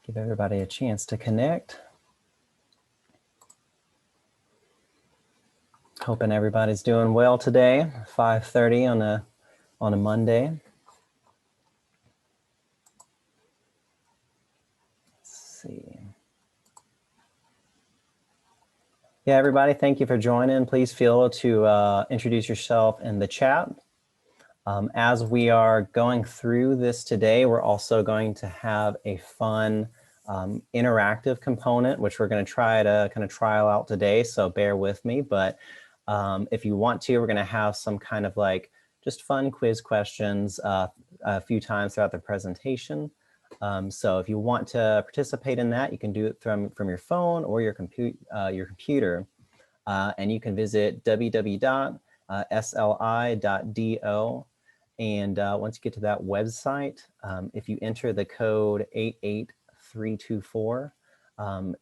Give everybody a chance to connect. Hoping everybody's doing well today. 5:30 on a Monday. Let's see. Yeah, everybody, thank you for joining. Please feel to introduce yourself in the chat. As we are going through this today, we're also going to have a fun interactive component, which we're going to try to kind of trial out today. So bear with me. But if you want to, we're going to have some kind of like just fun quiz questions a few times throughout the presentation. So if you want to participate in that, you can do it from your phone or your computer. And you can visit www.sli.do. And once you get to that website, if you enter the code 88324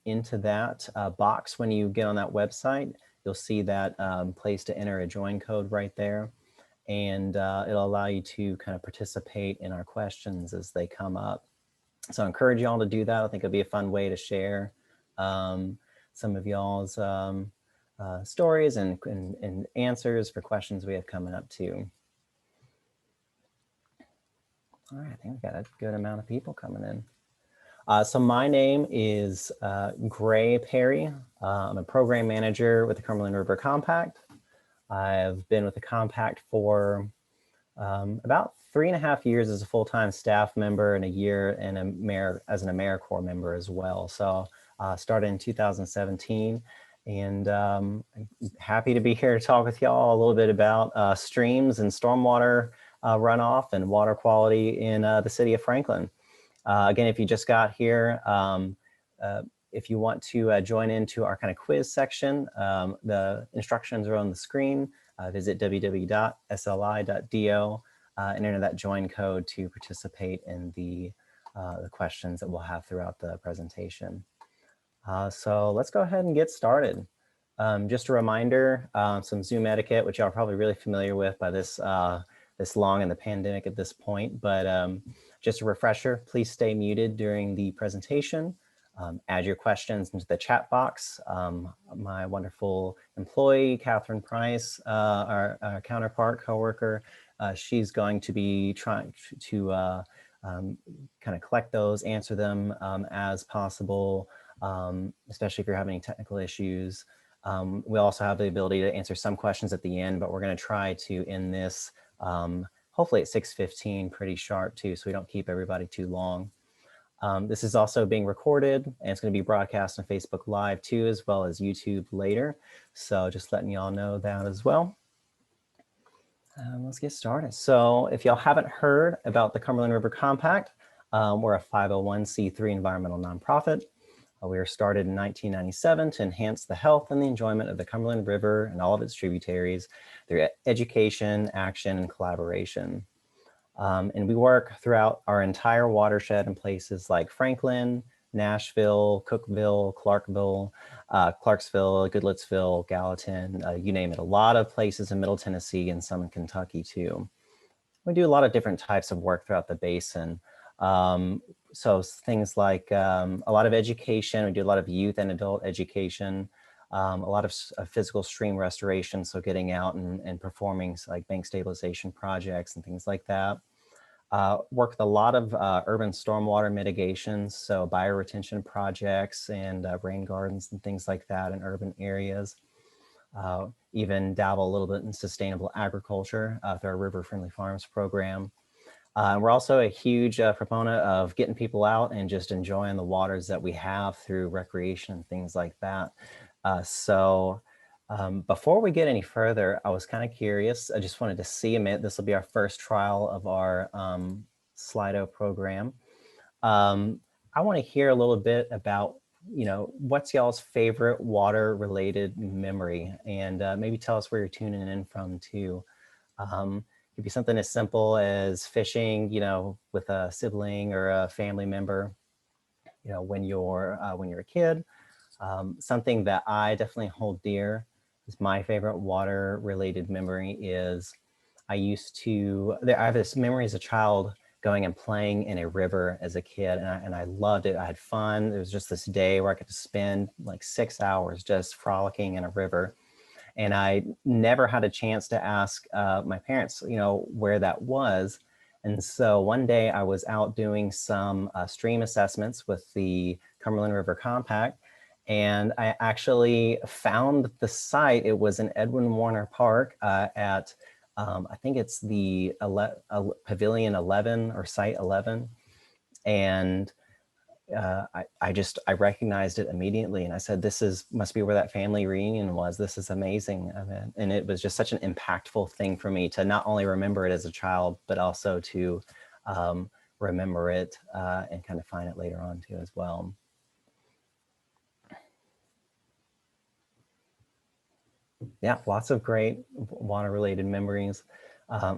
into that box when you get on that website, you'll see that place to enter a join code right there. And it'll allow you to kind of participate in our questions as they come up. So I encourage y'all to do that. I think it'll be a fun way to share some of y'all's stories and answers for questions we have coming up too. All right, I think we've got a good amount of people coming in. So my name is Gray Perry. I'm a program manager with the Cumberland River Compact. I've been with the Compact for about 3.5 years as a full-time staff member and a year as an AmeriCorps member as well. So started in 2017, and I'm happy to be here to talk with y'all a little bit about streams and stormwater runoff and water quality in the city of Franklin. Again, if you just got here, if you want to join into our kind of quiz section, the instructions are on the screen. Visit www.sli.do and enter that join code to participate in the questions that we'll have throughout the presentation. So let's go ahead and get started. Just a reminder, some Zoom etiquette, which y'all are probably really familiar with by this long in the pandemic at this point, but just a refresher, please stay muted during the presentation. Add your questions into the chat box. My wonderful employee, Catherine Price, our counterpart, coworker, she's going to be trying to kind of collect those, answer them as possible, especially if you're having any technical issues. We also have the ability to answer some questions at the end, but we're going to try to end this hopefully at 6:15 pretty sharp too, so we don't keep everybody too long. This is also being recorded, and it's going to be broadcast on Facebook Live too, as well as YouTube later. So just letting y'all know that as well. Let's get started. So if y'all haven't heard about the Cumberland River Compact, we're a 501c3 environmental nonprofit. We were started in 1997 to enhance the health and the enjoyment of the Cumberland River and all of its tributaries through education, action, and collaboration. And we work throughout our entire watershed in places like Franklin, Nashville, Cookeville, Clarksville, Goodlettsville, Gallatin, you name it. A lot of places in Middle Tennessee and some in Kentucky too. We do a lot of different types of work throughout the basin. So things like a lot of education, we do a lot of youth and adult education, a lot of physical stream restoration, so getting out and performing like bank stabilization projects and things like that. Work with a lot of urban stormwater mitigations, so bioretention projects and rain gardens and things like that in urban areas. Even dabble a little bit in sustainable agriculture through our River Friendly Farms program. We're also a huge proponent of getting people out and just enjoying the waters that we have through recreation and things like that. Before we get any further, I was kind of curious. I just wanted to see a minute. This will be our first trial of our Slido program. I want to hear a little bit about, what's y'all's favorite water-related memory, and maybe tell us where you're tuning in from too. Could be something as simple as fishing, with a sibling or a family member, when you're a kid. Something that I definitely hold dear is my favorite water related memory is I have this memory as a child going and playing in a river as a kid, and I loved it. I had fun. There was just this day where I could spend like 6 hours just frolicking in a river. And I never had a chance to ask my parents, you know, where that was. And so one day I was out doing some stream assessments with the Cumberland River Compact, and I actually found the site. It was in Edwin Warner Park at, I think it's the Pavilion 11 or Site 11. And I recognized it immediately, and I said, must be where that family reunion was. This is amazing. And it was just such an impactful thing for me to not only remember it as a child, but also to remember it and kind of find it later on too as well. Yeah, lots of great water-related memories.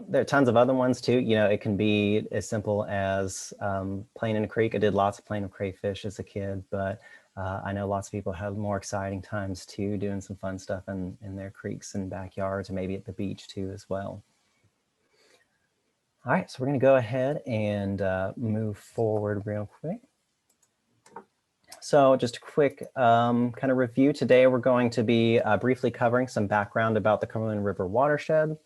There are tons of other ones too. You know, it can be as simple as playing in a creek. I did lots of playing with crayfish as a kid, but I know lots of people have more exciting times too, doing some fun stuff in their creeks and backyards, or maybe at the beach too as well. All right, so we're gonna go ahead and move forward real quick. So just a quick kind of review. Today, we're going to be briefly covering some background about the Cumberland River watershed.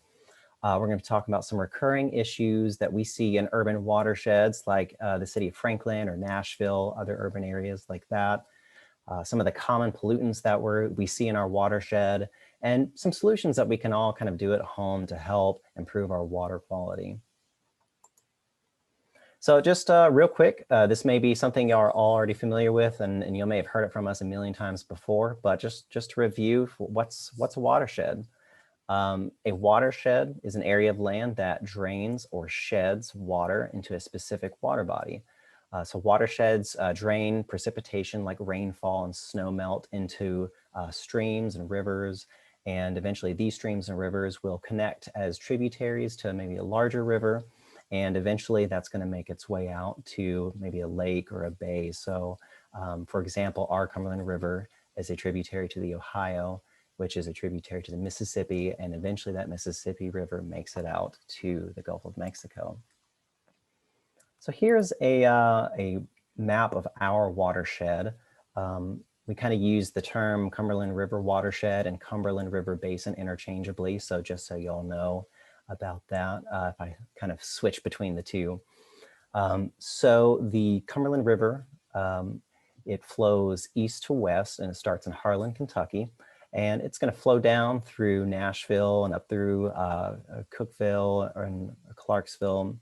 We're going to talk about some recurring issues that we see in urban watersheds like the city of Franklin or Nashville, other urban areas like that. Some of the common pollutants that we see in our watershed, and some solutions that we can all kind of do at home to help improve our water quality. So just real quick, this may be something you are all already familiar with, and you may have heard it from us a million times before, but just to review, what's a watershed? A watershed is an area of land that drains or sheds water into a specific water body. So watersheds drain precipitation like rainfall and snowmelt into streams and rivers, and eventually these streams and rivers will connect as tributaries to maybe a larger river, and eventually that's going to make its way out to maybe a lake or a bay. So for example, our Cumberland River is a tributary to the Ohio, which is a tributary to the Mississippi, and eventually that Mississippi River makes it out to the Gulf of Mexico. So here's a map of our watershed. We kind of use the term Cumberland River watershed and Cumberland River Basin interchangeably, so just so you all know about that, if I kind of switch between the two. So the Cumberland River, it flows east to west, and it starts in Harlan, Kentucky. And it's going to flow down through Nashville and up through Cookeville and Clarksville.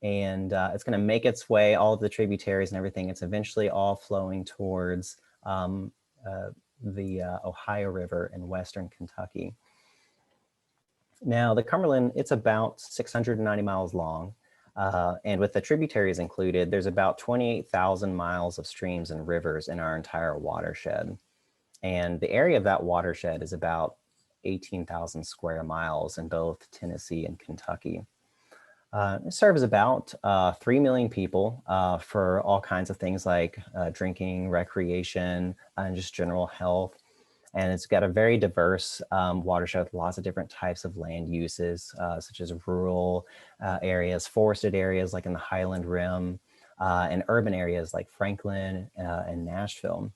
And it's going to make its way, all of the tributaries and everything, it's eventually all flowing towards the Ohio River in western Kentucky. Now, the Cumberland, it's about 690 miles long. And with the tributaries included, there's about 28,000 miles of streams and rivers in our entire watershed. And the area of that watershed is about 18,000 square miles in both Tennessee and Kentucky. It serves about 3 million people for all kinds of things like drinking, recreation, and just general health. And it's got a very diverse watershed with lots of different types of land uses, such as rural areas, forested areas like in the Highland Rim, and urban areas like Franklin and Nashville.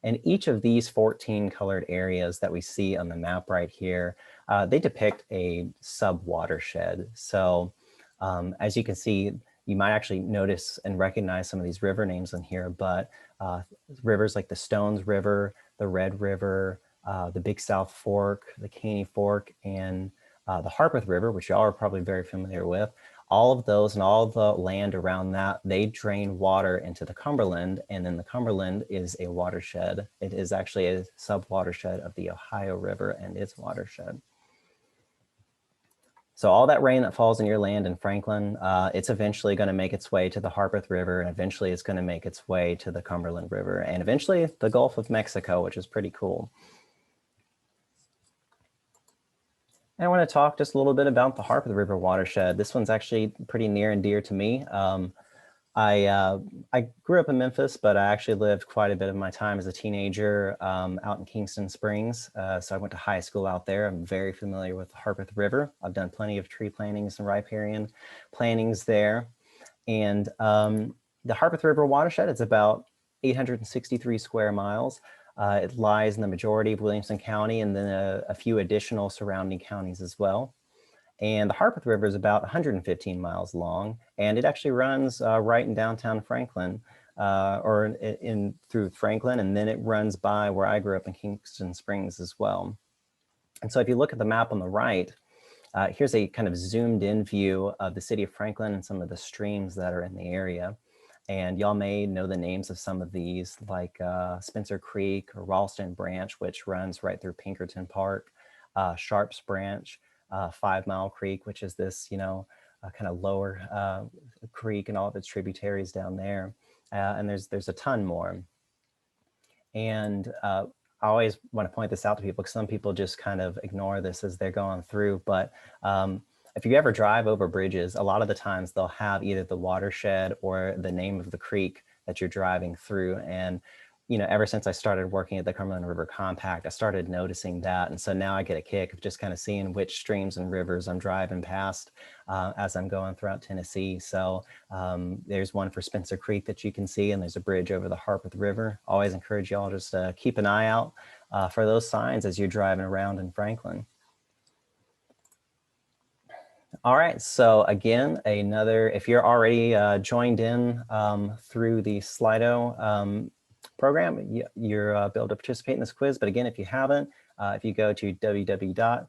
And each of these 14 colored areas that we see on the map right here, they depict a sub-watershed. So as you can see, you might actually notice and recognize some of these river names in here, but rivers like the Stones River, the Red River, the Big South Fork, the Caney Fork, and the Harp River, which y'all are probably very familiar with. All of those and all the land around that, they drain water into the Cumberland, and then the Cumberland is a watershed. It is actually a sub-watershed of the Ohio River and its watershed. So all that rain that falls in your land in Franklin, it's eventually going to make its way to the Harpeth River, and eventually it's going to make its way to the Cumberland River, and eventually the Gulf of Mexico, which is pretty cool. And I want to talk just a little bit about the Harpeth River watershed. This one's actually pretty near and dear to me. I grew up in Memphis, but I actually lived quite a bit of my time as a teenager out in Kingston Springs. So I went to high school out there. I'm very familiar with the Harpeth River. I've done plenty of tree plantings and riparian plantings there. And the Harpeth River watershed, it's about 863 square miles. It lies in the majority of Williamson County and then a few additional surrounding counties as well. And the Harpeth River is about 115 miles long, and it actually runs right in downtown Franklin, or through Franklin, and then it runs by where I grew up in Kingston Springs as well. And so if you look at the map on the right, here's a kind of zoomed in view of the city of Franklin and some of the streams that are in the area. And y'all may know the names of some of these, like Spencer Creek or Ralston Branch, which runs right through Pinkerton Park, Sharps Branch, 5 Mile Creek, which is this, kind of lower creek and all of its tributaries down there. And there's a ton more. And I always want to point this out to people because some people just kind of ignore this as they're going through. But if you ever drive over bridges, a lot of the times they'll have either the watershed or the name of the creek that you're driving through. And ever since I started working at the Cumberland River Compact, I started noticing that. And so now I get a kick of just kind of seeing which streams and rivers I'm driving past as I'm going throughout Tennessee. So there's one for Spencer Creek that you can see, and there's a bridge over the Harpeth River. Always encourage y'all just to keep an eye out for those signs as you're driving around in Franklin. All right, so again, if you're already joined in through the Slido program, you're able to participate in this quiz. But again, if you haven't, if you go to www.sli.do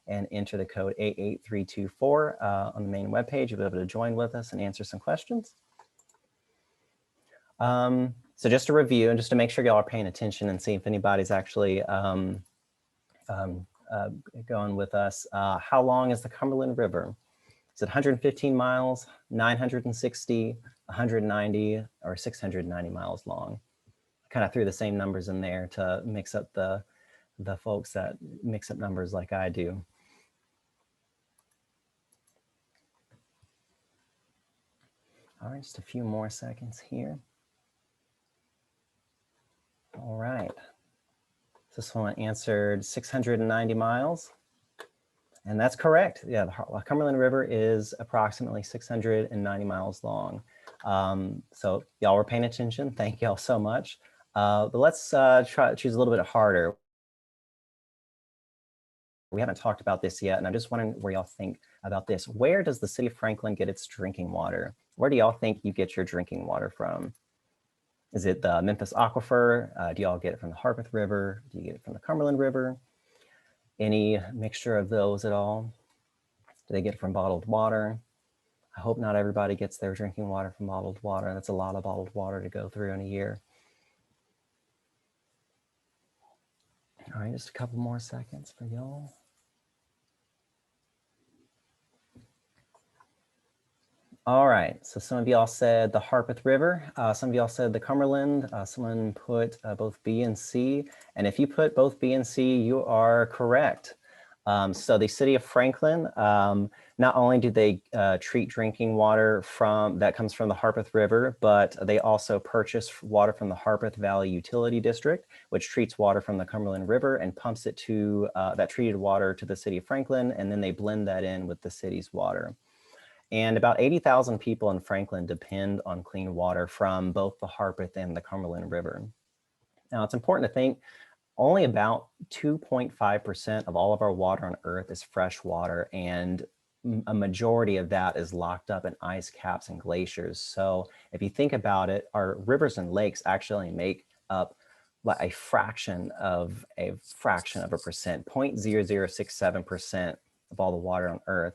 and enter the code 88324 on the main webpage, you'll be able to join with us and answer some questions. So just to review and just to make sure y'all are paying attention and see if anybody's actually going with us. How long is the Cumberland River? Is it 115 miles, 960, 190, or 690 miles long? I kind of threw the same numbers in there to mix up the folks that mix up numbers like I do. All right, just a few more seconds here. All right. This one answered 690 miles. And that's correct. Yeah, the Cumberland River is approximately 690 miles long. So y'all were paying attention. Thank y'all so much. But let's try to choose a little bit harder. We haven't talked about this yet, and I'm just wondering where y'all think about this. Where does the city of Franklin get its drinking water? Where do y'all think you get your drinking water from? Is it the Memphis Aquifer? Do y'all get it from the Harpeth River? Do you get it from the Cumberland River? Any mixture of those at all? Do they get it from bottled water? I hope not everybody gets their drinking water from bottled water. That's a lot of bottled water to go through in a year. All right, just a couple more seconds for y'all. All right, so some of y'all said the Harpeth River. Some of y'all said the Cumberland. Someone put both B and C. And if you put both B and C, you are correct. So the city of Franklin, not only do they treat drinking water that comes from the Harpeth River, but they also purchase water from the Harpeth Valley Utility District, which treats water from the Cumberland River and pumps it to that treated water to the city of Franklin, and then they blend that in with the city's water. And about 80,000 people in Franklin depend on clean water from both the Harpeth and the Cumberland River. Now, it's important to think only about 2.5% of all of our water on Earth is fresh water, and a majority of that is locked up in ice caps and glaciers. So if you think about it, our rivers and lakes actually make up a fraction of a percent, 0.0067% of all the water on Earth.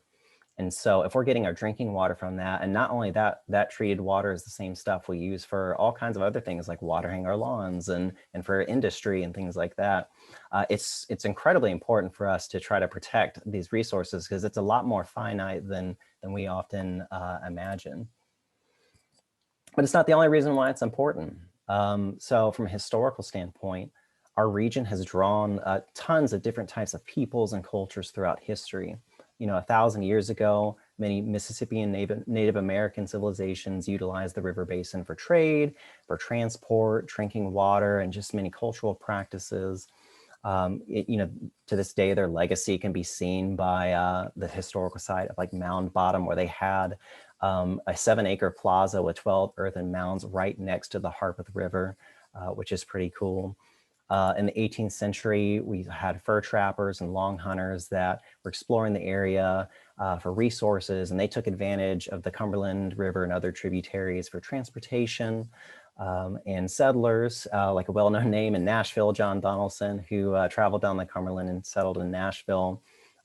And so if we're getting our drinking water from that, and not only that, that treated water is the same stuff we use for all kinds of other things like watering our lawns and for industry and things like that. It's incredibly important for us to try to protect these resources because it's a lot more finite than we often imagine. But it's not the only reason why it's important. So from a historical standpoint, our region has drawn tons of different types of peoples and cultures throughout history. 1,000 years ago, Many Mississippi and Native American civilizations utilized the river basin for trade, for transport, drinking water, and just many cultural practices. To this day, their legacy can be seen by the historical site of like Mound Bottom, where they had a 7-acre plaza with 12 earthen mounds right next to the Harp River, which is pretty cool. In the 18th century, we had fur trappers and long hunters that were exploring the area for resources, and they took advantage of the Cumberland River and other tributaries for transportation. And settlers, like a well-known name in Nashville, John Donaldson, who traveled down the Cumberland and settled in Nashville,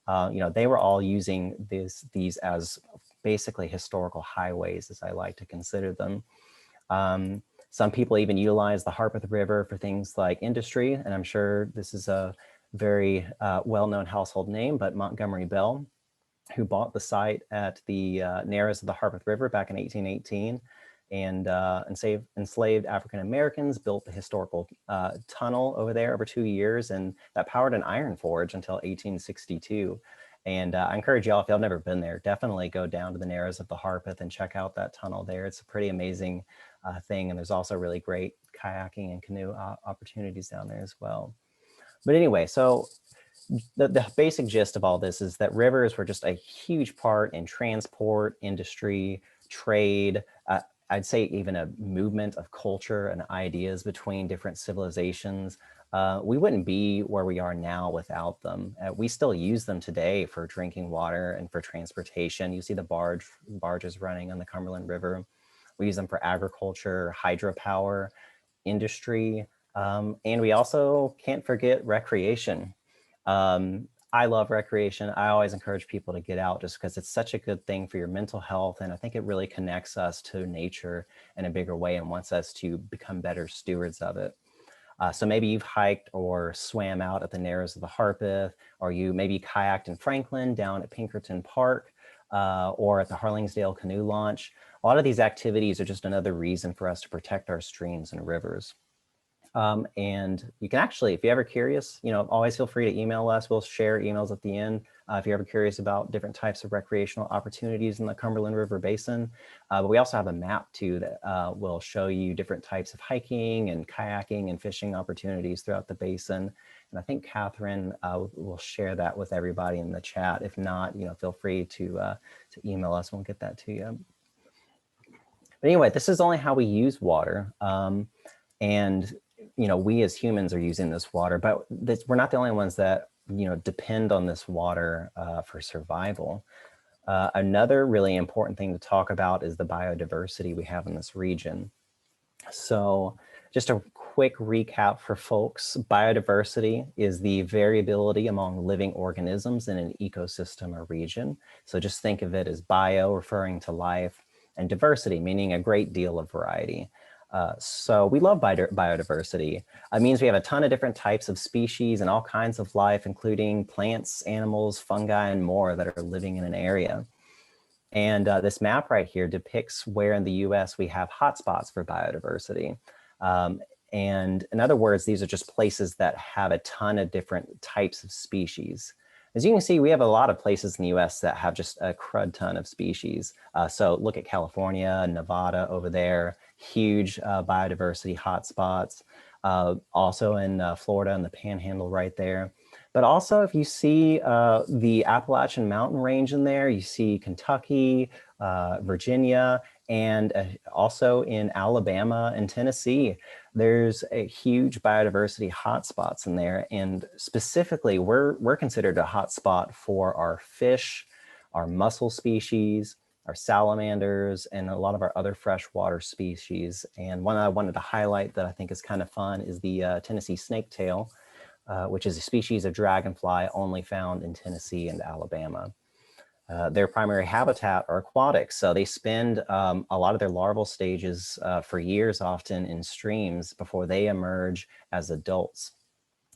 they were all using these as basically historical highways, as I like to consider them. Some people even utilize the Harp River for things like industry, and I'm sure this is a very well-known household name, but Montgomery Bell, who bought the site at the narrows of the Harp River back in 1818 and enslaved African Americans, built the historical tunnel over there over 2 years, and that powered an iron forge until 1862. And I encourage y'all, if y'all have never been there, definitely go down to the narrows of the Harpeth and check out that tunnel there. It's a pretty amazing thing. And there's also really great kayaking and canoe opportunities down there as well. But anyway, so the basic gist of all this is that rivers were just a huge part in transport, industry, trade, I'd say even a movement of culture and ideas between different civilizations. We wouldn't be where we are now without them. We still use them today for drinking water and for transportation. You see the barges running on the Cumberland River. We use them for agriculture, hydropower, industry, and we also can't forget recreation. I love recreation. I always encourage people to get out just because it's such a good thing for your mental health. And I think it really connects us to nature in a bigger way and wants us to become better stewards of it. So maybe you've hiked or swam out at the narrows of the Harpeth, or you maybe kayaked in Franklin down at Pinkerton Park, or at the Harlingsdale Canoe Launch. A lot of these activities are just another reason for us to protect our streams and rivers. And you can actually, if you're ever curious, always feel free to email us. We'll share emails at the end if you're ever curious about different types of recreational opportunities in the Cumberland River Basin. But we also have a map too that will show you different types of hiking and kayaking and fishing opportunities throughout the basin. And I think Catherine will share that with everybody in the chat. If not, feel free to email us. We'll get that to you. But anyway, this is only how we use water. And we as humans are using this water, but we're not the only ones that, depend on this water for survival. Another really important thing to talk about is the biodiversity we have in this region. So just a quick recap for folks, biodiversity is the variability among living organisms in an ecosystem or region. So just think of it as bio referring to life and diversity, meaning a great deal of variety. So we love biodiversity. It means we have a ton of different types of species and all kinds of life, including plants, animals, fungi, and more that are living in an area. And this map right here depicts where in the US we have hotspots for biodiversity. And in other words, these are just places that have a ton of different types of species. As you can see, we have a lot of places in the US that have just a crud ton of species. So look at California, Nevada over there, huge biodiversity hotspots. Also in Florida and the Panhandle right there. But also if you see the Appalachian Mountain Range in there, you see Kentucky, Virginia, and also in Alabama and Tennessee, there's a huge biodiversity hotspots in there. And specifically, we're considered a hotspot for our fish, our mussel species, our salamanders, and a lot of our other freshwater species. And one I wanted to highlight that I think is kind of fun is the Tennessee snaketail, which is a species of dragonfly only found in Tennessee and Alabama. Their primary habitat are aquatic, so they spend a lot of their larval stages for years often in streams before they emerge as adults.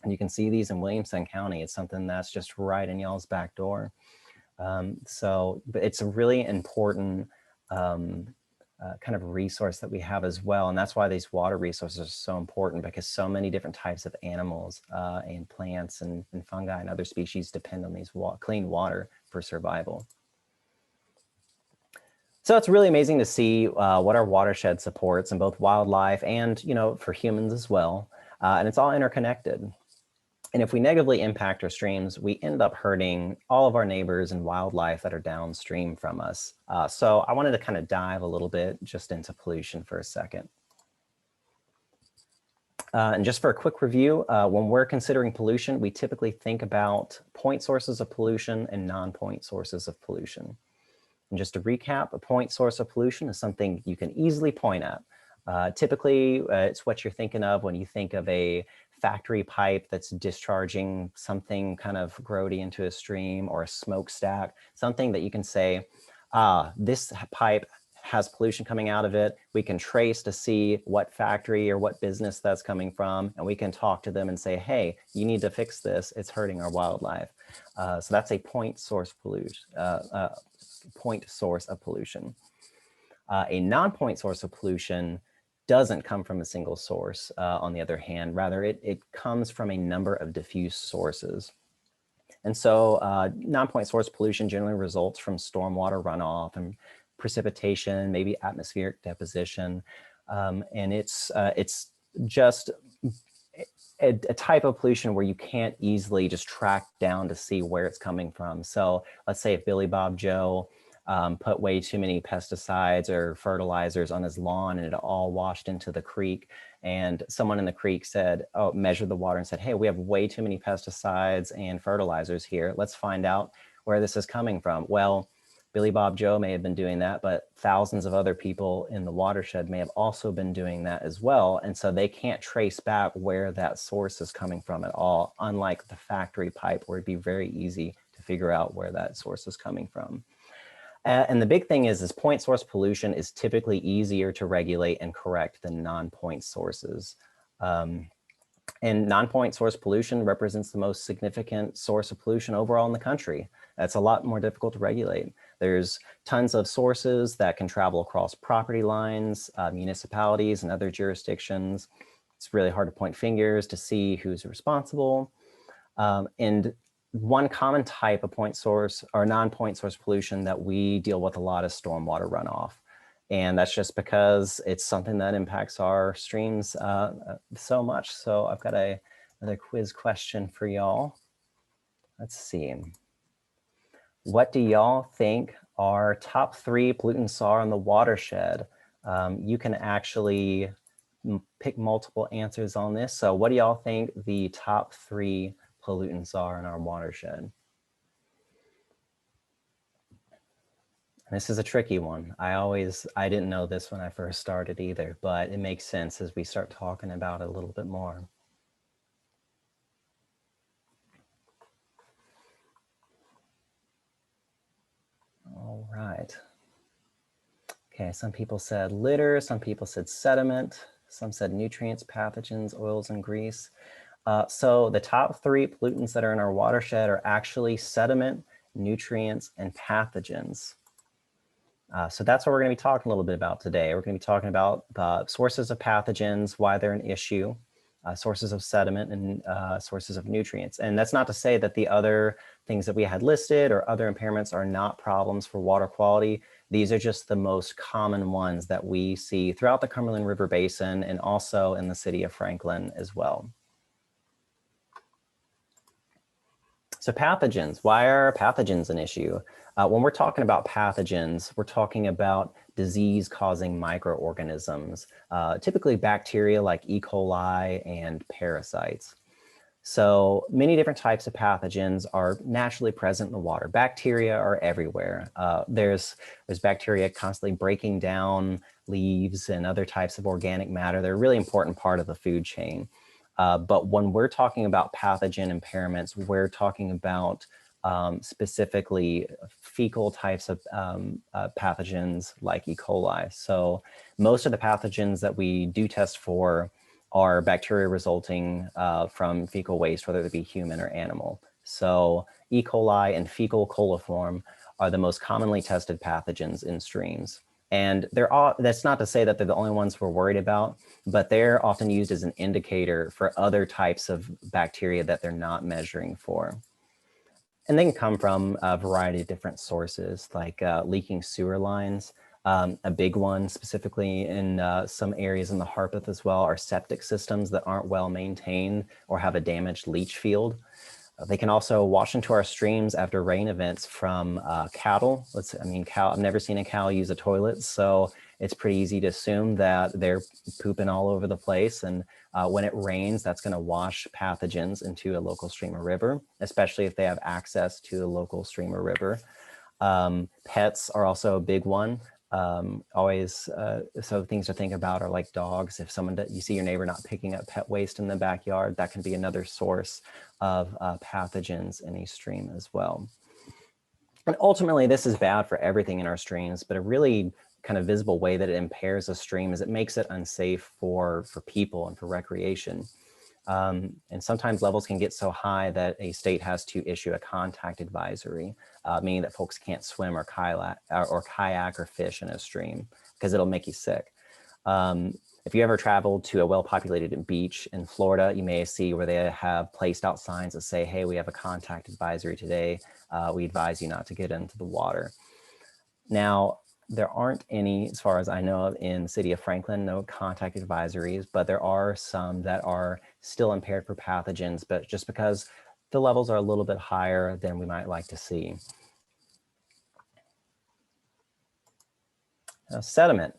And you can see these in Williamson County. It's something that's just right in y'all's back door. But it's a really important kind of resource that we have as well. And that's why these water resources are so important, because so many different types of animals and plants and fungi and other species depend on these clean water for survival. So it's really amazing to see what our watershed supports in both wildlife and, for humans as well. And it's all interconnected. And if we negatively impact our streams, we end up hurting all of our neighbors and wildlife that are downstream from us. So I wanted to kind of dive a little bit just into pollution for a second. And just for a quick review, when we're considering pollution, we typically think about point sources of pollution and non-point sources of pollution. And just to recap, a point source of pollution is something you can easily point at. Typically, it's what you're thinking of when you think of a factory pipe that's discharging something kind of grody into a stream, or a smokestack, something that you can say, this pipe has pollution coming out of it. We can trace to see what factory or what business that's coming from, and we can talk to them and say, hey, you need to fix this. It's hurting our wildlife. So that's a point source pollution. Point source of pollution. A non-point source of pollution doesn't come from a single source, on the other hand. Rather, it comes from a number of diffuse sources. And so non-point source pollution generally results from stormwater runoff and precipitation, maybe atmospheric deposition. And it's just a type of pollution where you can't easily just track down to see where it's coming from. So let's say if Billy Bob Joe put way too many pesticides or fertilizers on his lawn and it all washed into the creek, and someone in the creek said, oh, measured the water and said, hey, we have way too many pesticides and fertilizers here. Let's find out where this is coming from. Well, Billy Bob Joe may have been doing that, but thousands of other people in the watershed may have also been doing that as well. And so they can't trace back where that source is coming from at all, unlike the factory pipe, where it'd be very easy to figure out where that source is coming from. And the big thing is point source pollution is typically easier to regulate and correct than non-point sources. And non-point source pollution represents the most significant source of pollution overall in the country. That's a lot more difficult to regulate. There's tons of sources that can travel across property lines, municipalities, and other jurisdictions. It's really hard to point fingers to see who's responsible. And one common type of point source or non-point source pollution that we deal with a lot is stormwater runoff. And that's just because it's something that impacts our streams so much. So I've got another quiz question for y'all. Let's see. What do y'all think our top 3 pollutants are in the watershed? You can actually pick multiple answers on this. So what do y'all think the top 3 pollutants are in our watershed? And this is a tricky one. I didn't know this when I first started either, but it makes sense as we start talking about it a little bit more. All right. Okay, some people said litter, some people said sediment, some said nutrients, pathogens, oils, and grease. So the top 3 pollutants that are in our watershed are actually sediment, nutrients, and pathogens. So that's what we're going to be talking a little bit about today. We're going to be talking about sources of pathogens, why they're an issue, sources of sediment, and sources of nutrients. And that's not to say that the other things that we had listed or other impairments are not problems for water quality. These are just the most common ones that we see throughout the Cumberland River Basin and also in the city of Franklin as well. So pathogens, why are pathogens an issue? When we're talking about pathogens, we're talking about disease-causing microorganisms, typically bacteria like E. coli and parasites. So many different types of pathogens are naturally present in the water. Bacteria are everywhere. There's bacteria constantly breaking down leaves and other types of organic matter. They're a really important part of the food chain. But when we're talking about pathogen impairments, we're talking about specifically fecal types of pathogens like E. coli. So most of the pathogens that we do test for are bacteria resulting from fecal waste, whether it be human or animal. So E. coli and fecal coliform are the most commonly tested pathogens in streams. And that's not to say that they're the only ones we're worried about, but they're often used as an indicator for other types of bacteria that they're not measuring for. And they can come from a variety of different sources, like leaking sewer lines. A big one specifically in some areas in the Harp as well are septic systems that aren't well maintained or have a damaged leach field. They can also wash into our streams after rain events from cattle. I've never seen a cow use a toilet, so it's pretty easy to assume that they're pooping all over the place. And when it rains, that's going to wash pathogens into a local stream or river, especially if they have access to a local stream or river. Pets are also a big one. So things to think about are like dogs. If you see your neighbor not picking up pet waste in the backyard, that can be another source of pathogens in a stream as well. And ultimately, this is bad for everything in our streams, but a really kind of visible way that it impairs a stream is it makes it unsafe for people and for recreation. And sometimes levels can get so high that a state has to issue a contact advisory, meaning that folks can't swim or kayak or fish in a stream because it'll make you sick. If you ever traveled to a well-populated beach in Florida, you may see where they have placed out signs that say, hey, we have a contact advisory today. We advise you not to get into the water. Now, there aren't any, as far as I know of, in the city of Franklin, no contact advisories, but there are some that are still impaired for pathogens, but just because the levels are a little bit higher than we might like to see. Now, sediment.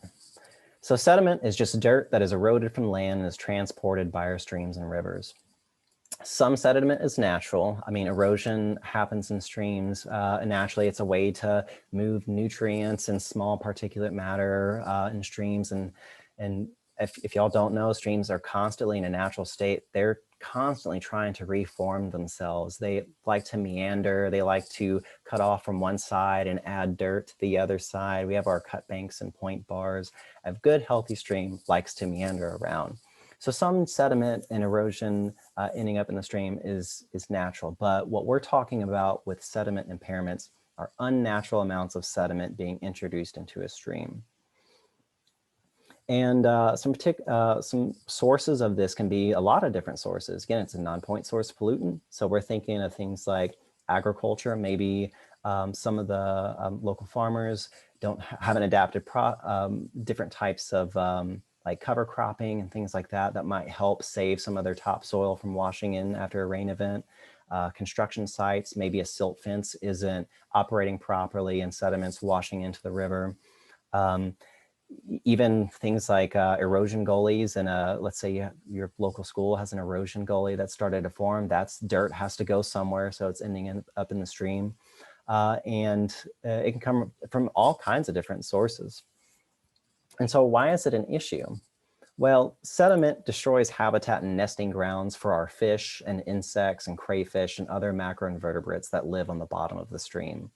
So sediment is just dirt that is eroded from land and is transported by our streams and rivers. Some sediment is natural. I mean, erosion happens in streams. Naturally, it's a way to move nutrients and small particulate matter in streams. And if y'all don't know, streams are constantly in a natural state. They're constantly trying to reform themselves. They like to meander. They like to cut off from one side and add dirt to the other side. We have our cut banks and point bars. A good, healthy stream likes to meander around. So some sediment and erosion ending up in the stream is natural, but what we're talking about with sediment impairments are unnatural amounts of sediment being introduced into a stream. And some sources of this can be a lot of different sources. Again, it's a non-point source pollutant. So we're thinking of things like agriculture. Maybe some of the local farmers haven't adapted different types of like cover cropping and things like that might help save some of their topsoil from washing in after a rain event. Construction sites, maybe a silt fence isn't operating properly and sediments washing into the river. Even things like erosion gullies, and let's say your local school has an erosion gully that started to form. That's dirt has to go somewhere, so it's ending up in the stream. And it can come from all kinds of different sources. And so why is it an issue? Well, sediment destroys habitat and nesting grounds for our fish and insects and crayfish and other macroinvertebrates that live on the bottom of the stream.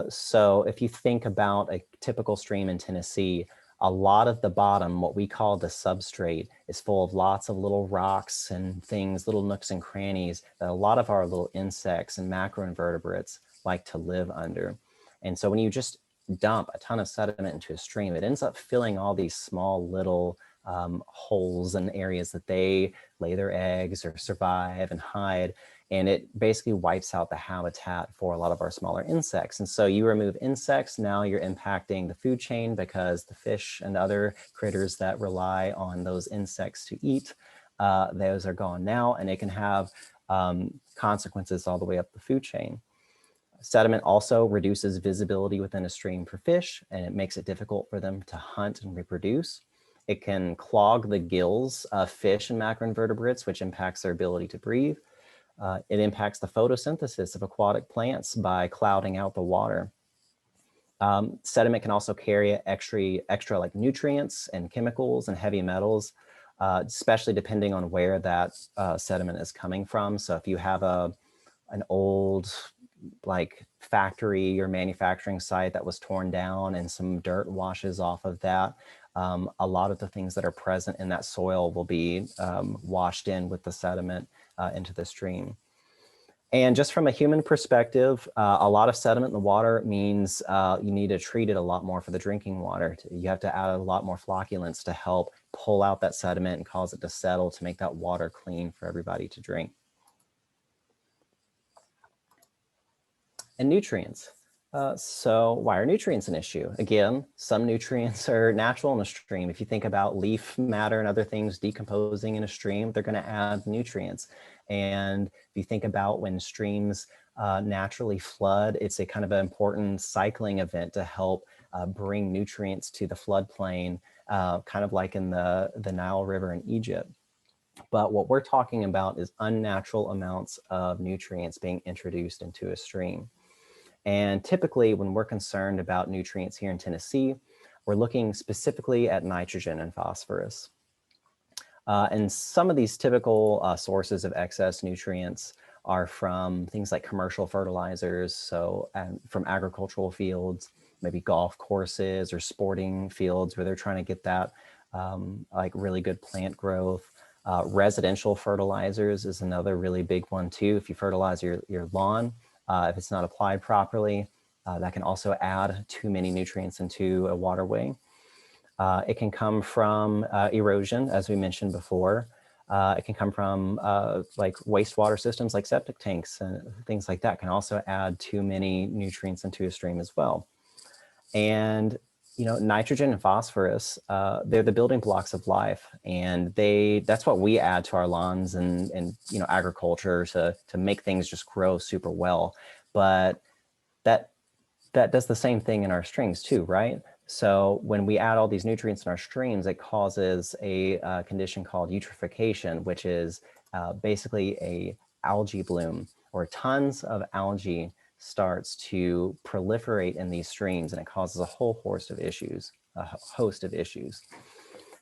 So if you think about a typical stream in Tennessee, a lot of the bottom, what we call the substrate, is full of lots of little rocks and things, little nooks and crannies that a lot of our little insects and macroinvertebrates like to live under. And so when you just dump a ton of sediment into a stream, it ends up filling all these small little holes and areas that they lay their eggs or survive and hide. And it basically wipes out the habitat for a lot of our smaller insects. And so you remove insects, now you're impacting the food chain because the fish and other critters that rely on those insects to eat, those are gone now, and it can have consequences all the way up the food chain. Sediment also reduces visibility within a stream for fish, and it makes it difficult for them to hunt and reproduce. It can clog the gills of fish and macroinvertebrates, which impacts their ability to breathe. It impacts the photosynthesis of aquatic plants by clouding out the water. Sediment can also carry extra like nutrients and chemicals and heavy metals, especially depending on where that sediment is coming from. So if you have an old like factory or manufacturing site that was torn down and some dirt washes off of that, a lot of the things that are present in that soil will be washed in with the sediment into the stream. And just from a human perspective, a lot of sediment in the water means you need to treat it a lot more for the drinking water. You have to add a lot more flocculants to help pull out that sediment and cause it to settle to make that water clean for everybody to drink. And nutrients. So why are nutrients an issue? Again, some nutrients are natural in a stream. If you think about leaf matter and other things decomposing in a stream, they're going to add nutrients. And if you think about when streams naturally flood, it's a kind of an important cycling event to help bring nutrients to the floodplain, kind of like in the Nile River in Egypt. But what we're talking about is unnatural amounts of nutrients being introduced into a stream. And typically when we're concerned about nutrients here in Tennessee, we're looking specifically at nitrogen and phosphorus. And some of these typical sources of excess nutrients are from things like commercial fertilizers, so from agricultural fields, maybe golf courses or sporting fields where they're trying to get that like really good plant growth. Residential fertilizers is another really big one too. If you fertilize your lawn, if it's not applied properly, that can also add too many nutrients into a waterway. It can come from erosion, as we mentioned before. It can come from like wastewater systems like septic tanks and things like that can also add too many nutrients into a stream as well. And you know, nitrogen and phosphorus, they're the building blocks of life, and that's what we add to our lawns and you know, agriculture to make things just grow super well. But that does the same thing in our streams too, right? So when we add all these nutrients in our streams, it causes a condition called eutrophication, which is basically a algae bloom, or tons of algae starts to proliferate in these streams, and it causes a whole host of issues,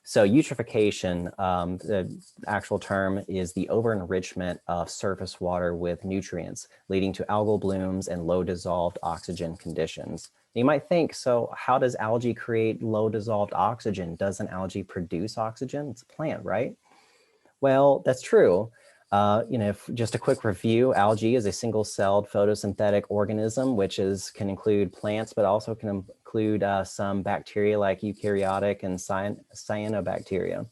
So eutrophication, the actual term is the over-enrichment of surface water with nutrients, leading to algal blooms and low dissolved oxygen conditions. You might think, so how does algae create low dissolved oxygen? Doesn't algae produce oxygen? It's a plant, right? Well, that's true. You know, just a quick review, algae is a single-celled photosynthetic organism, which can include plants, but also can include some bacteria like eukaryotic and cyanobacteria.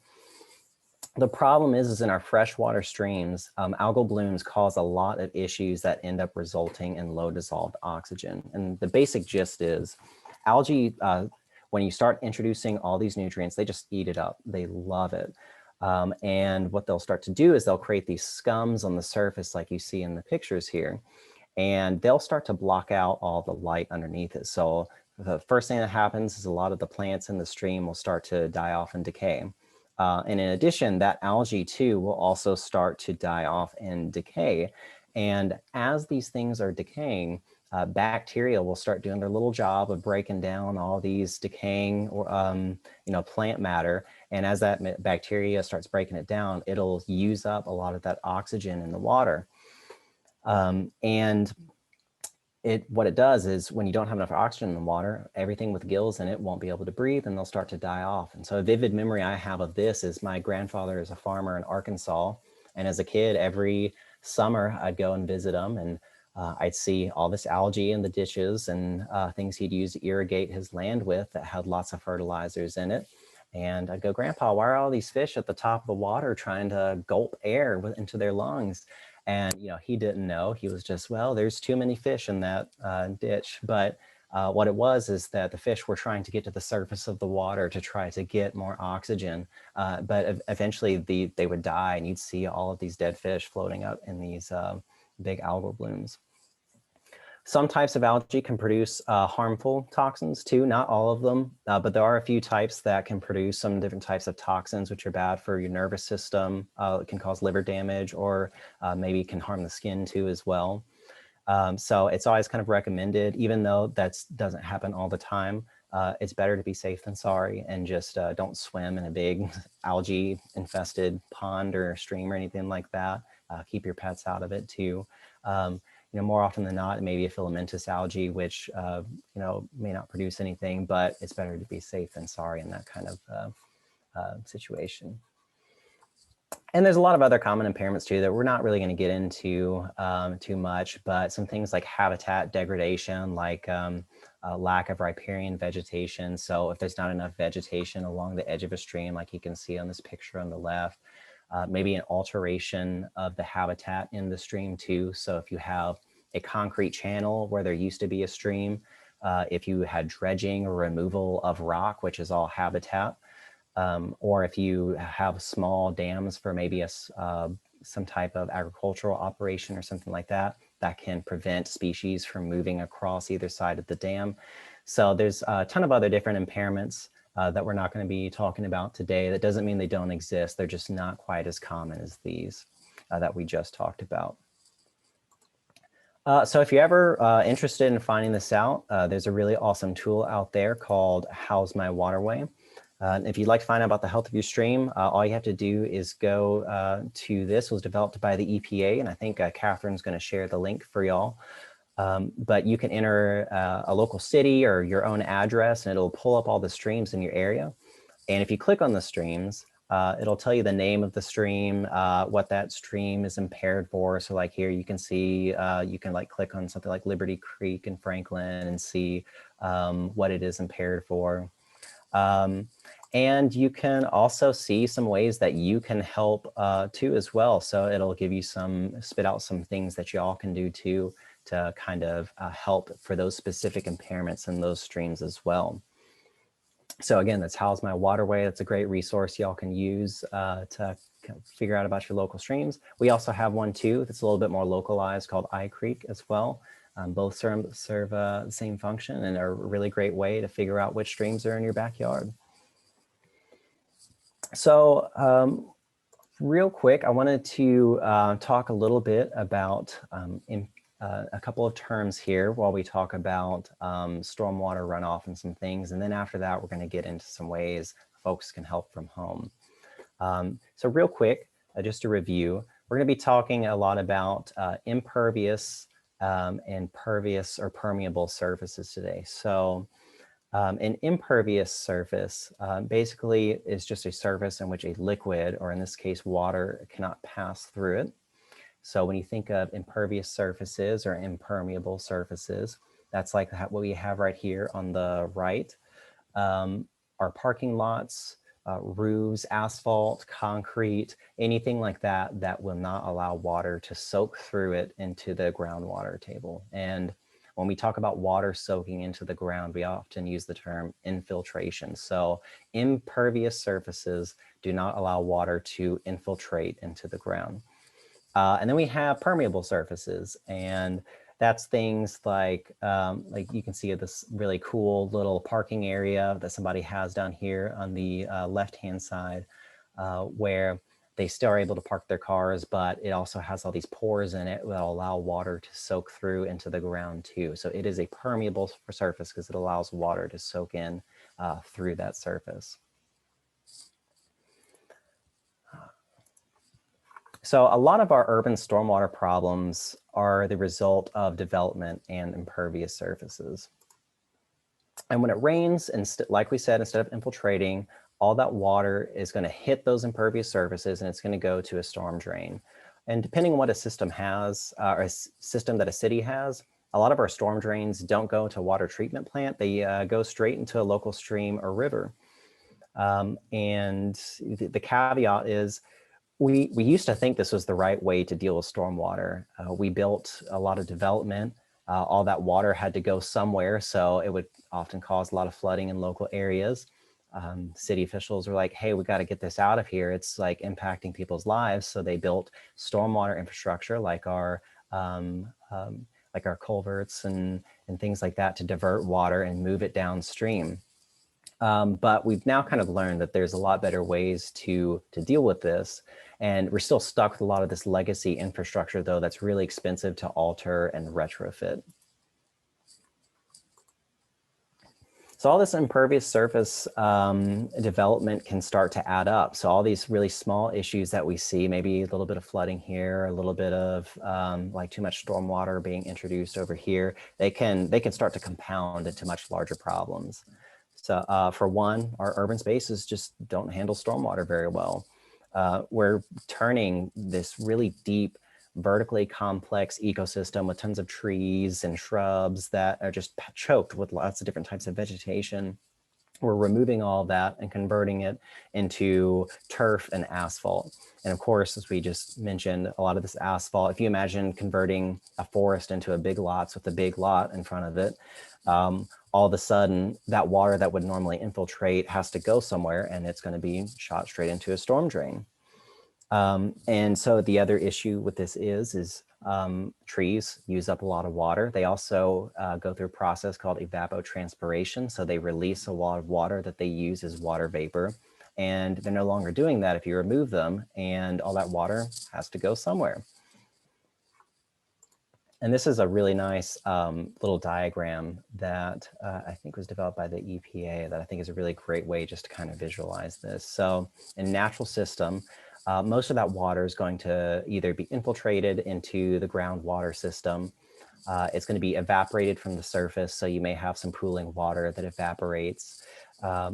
The problem is in our freshwater streams, algal blooms cause a lot of issues that end up resulting in low dissolved oxygen. And the basic gist is algae, when you start introducing all these nutrients, they just eat it up. They love it. And what they'll start to do is they'll create these scums on the surface like you see in the pictures here, and they'll start to block out all the light underneath it. So the first thing that happens is a lot of the plants in the stream will start to die off and decay. And in addition, that algae too will also start to die off and decay. And as these things are decaying, bacteria will start doing their little job of breaking down all these decaying or you know, plant matter. And as that bacteria starts breaking it down, it'll use up a lot of that oxygen in the water. And what it does is when you don't have enough oxygen in the water, everything with gills in it won't be able to breathe, and they'll start to die off. And so a vivid memory I have of this is my grandfather is a farmer in Arkansas. And as a kid, every summer I'd go and visit him, and I'd see all this algae in the ditches and things he'd use to irrigate his land with that had lots of fertilizers in it. And I'd go, Grandpa, why are all these fish at the top of the water trying to gulp air into their lungs? And you know, he didn't know. He was just, well, there's too many fish in that ditch. But what it was is that the fish were trying to get to the surface of the water to try to get more oxygen. But eventually they would die, and you'd see all of these dead fish floating up in these big algal blooms. Some types of algae can produce harmful toxins too, not all of them, but there are a few types that can produce some different types of toxins which are bad for your nervous system. It can cause liver damage, or maybe can harm the skin too as well. So it's always kind of recommended, even though that doesn't happen all the time, it's better to be safe than sorry, and just don't swim in a big algae infested pond or stream or anything like that. Keep your pets out of it too. You know, more often than not, it may be a filamentous algae, which, you know, may not produce anything, but it's better to be safe than sorry in that kind of situation. And there's a lot of other common impairments too that we're not really going to get into too much, but some things like habitat degradation, like lack of riparian vegetation. So if there's not enough vegetation along the edge of a stream, like you can see on this picture on the left, maybe an alteration of the habitat in the stream too. So if you have a concrete channel where there used to be a stream, if you had dredging or removal of rock, which is all habitat, or if you have small dams for maybe some type of agricultural operation or something like that, that can prevent species from moving across either side of the dam. So there's a ton of other different impairments that we're not going to be talking about today. That doesn't mean they don't exist. They're just not quite as common as these that we just talked about. So if you're ever interested in finding this out, there's a really awesome tool out there called How's My Waterway. If you'd like to find out about the health of your stream, all you have to do is go to this. It was developed by the EPA, and I think Catherine's going to share the link for y'all. But you can enter a local city or your own address, and it'll pull up all the streams in your area. And if you click on the streams, it'll tell you the name of the stream, what that stream is impaired for. So like here, you can see, you can like click on something like Liberty Creek in Franklin and see what it is impaired for. And you can also see some ways that you can help too as well. So it'll give you spit out some things that y'all can do too to kind of help for those specific impairments in those streams as well. So again, that's How's My Waterway. That's a great resource y'all can use to figure out about your local streams. We also have one too that's a little bit more localized called iCreek as well. Both serve the same function and are a really great way to figure out which streams are in your backyard. So real quick, I wanted to talk a little bit about a couple of terms here while we talk about stormwater runoff and some things. And then after that, we're going to get into some ways folks can help from home. So real quick, just to review, we're going to be talking a lot about impervious and pervious or permeable surfaces today. So an impervious surface basically is just a surface in which a liquid, or in this case, water, cannot pass through it. So when you think of impervious surfaces or impermeable surfaces, that's like what we have right here on the right. Our parking lots, roofs, asphalt, concrete, anything like that that will not allow water to soak through it into the groundwater table. And when we talk about water soaking into the ground, we often use the term infiltration. So impervious surfaces do not allow water to infiltrate into the ground. And then we have permeable surfaces, and that's things like you can see this really cool little parking area that somebody has down here on the left-hand side, where they still are able to park their cars, but it also has all these pores in it that allow water to soak through into the ground too. So it is a permeable surface because it allows water to soak in through that surface. So a lot of our urban stormwater problems are the result of development and impervious surfaces. And when it rains, and like we said, instead of infiltrating, all that water is going to hit those impervious surfaces and it's going to go to a storm drain. And depending on what a system has, or a system that a city has, a lot of our storm drains don't go to a water treatment plant. They go straight into a local stream or river. And the caveat is, we used to think this was the right way to deal with stormwater. We built a lot of development. All that water had to go somewhere, so it would often cause a lot of flooding in local areas. City officials were like, hey, we got to get this out of here. It's like impacting people's lives. So they built stormwater infrastructure like our culverts and things like that to divert water and move it downstream. But we've now kind of learned that there's a lot better ways to deal with this. And we're still stuck with a lot of this legacy infrastructure, though, that's really expensive to alter and retrofit. So all this impervious surface development can start to add up. So all these really small issues that we see, maybe a little bit of flooding here, a little bit of like too much stormwater being introduced over here, they can start to compound into much larger problems. So for one, our urban spaces just don't handle stormwater very well. We're turning this really deep, vertically complex ecosystem with tons of trees and shrubs that are just choked with lots of different types of vegetation we're removing all of that and converting it into turf and asphalt. And of course, as we just mentioned, a lot of this asphalt, if you imagine converting a forest into a big lot with a big lot in front of it, all of a sudden that water that would normally infiltrate has to go somewhere, and it's going to be shot straight into a storm drain. And so the other issue with this is trees use up a lot of water. They also go through a process called evapotranspiration. So they release a lot of water that they use as water vapor. And they're no longer doing that if you remove them, and all that water has to go somewhere. And this is a really nice little diagram that I think was developed by the EPA that I think is a really great way just to kind of visualize this. So in a natural system, most of that water is going to either be infiltrated into the groundwater system. It's going to be evaporated from the surface. So you may have some pooling water that evaporates.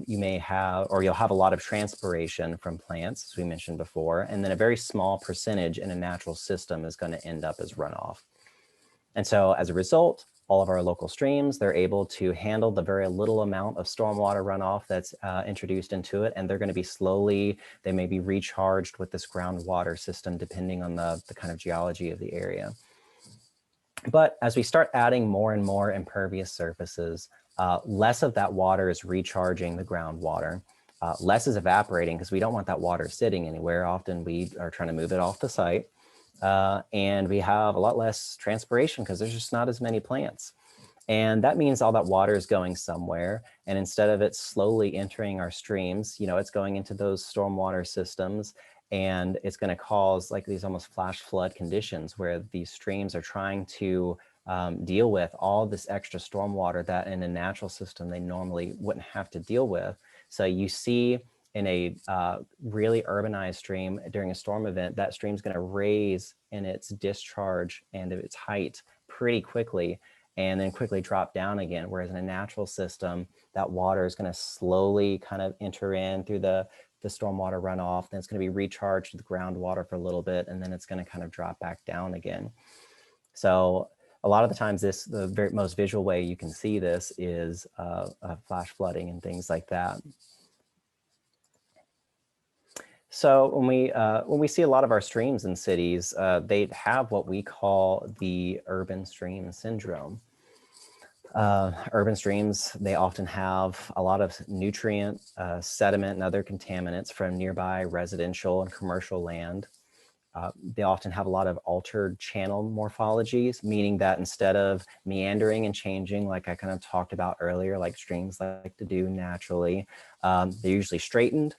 You may have, or you'll have a lot of transpiration from plants, as we mentioned before. And then a very small percentage in a natural system is going to end up as runoff. And so as a result, all of our local streams, they're able to handle the very little amount of stormwater runoff that's introduced into it. And they're going to be slowly, they may be recharged with this groundwater system, depending on the kind of geology of the area. But as we start adding more and more impervious surfaces, less of that water is recharging the groundwater. Less is evaporating because we don't want that water sitting anywhere. Often we are trying to move it off the site. And we have a lot less transpiration because there's just not as many plants. And that means all that water is going somewhere. And instead of it slowly entering our streams, you know, it's going into those stormwater systems, and it's going to cause like these almost flash flood conditions where these streams are trying to deal with all this extra stormwater that in a natural system they normally wouldn't have to deal with. So you see in a really urbanized stream during a storm event, that stream's going to raise in its discharge and its height pretty quickly, and then quickly drop down again. Whereas in a natural system, that water is going to slowly kind of enter in through the stormwater runoff. Then it's going to be recharged to the groundwater for a little bit, and then it's going to kind of drop back down again. So a lot of the times the most visual way you can see this is flash flooding and things like that. So when we see a lot of our streams in cities, they have what we call the urban stream syndrome. Urban streams, they often have a lot of nutrient, sediment, and other contaminants from nearby residential and commercial land. They often have a lot of altered channel morphologies, meaning that instead of meandering and changing, like I kind of talked about earlier, like streams like to do naturally, they're usually straightened.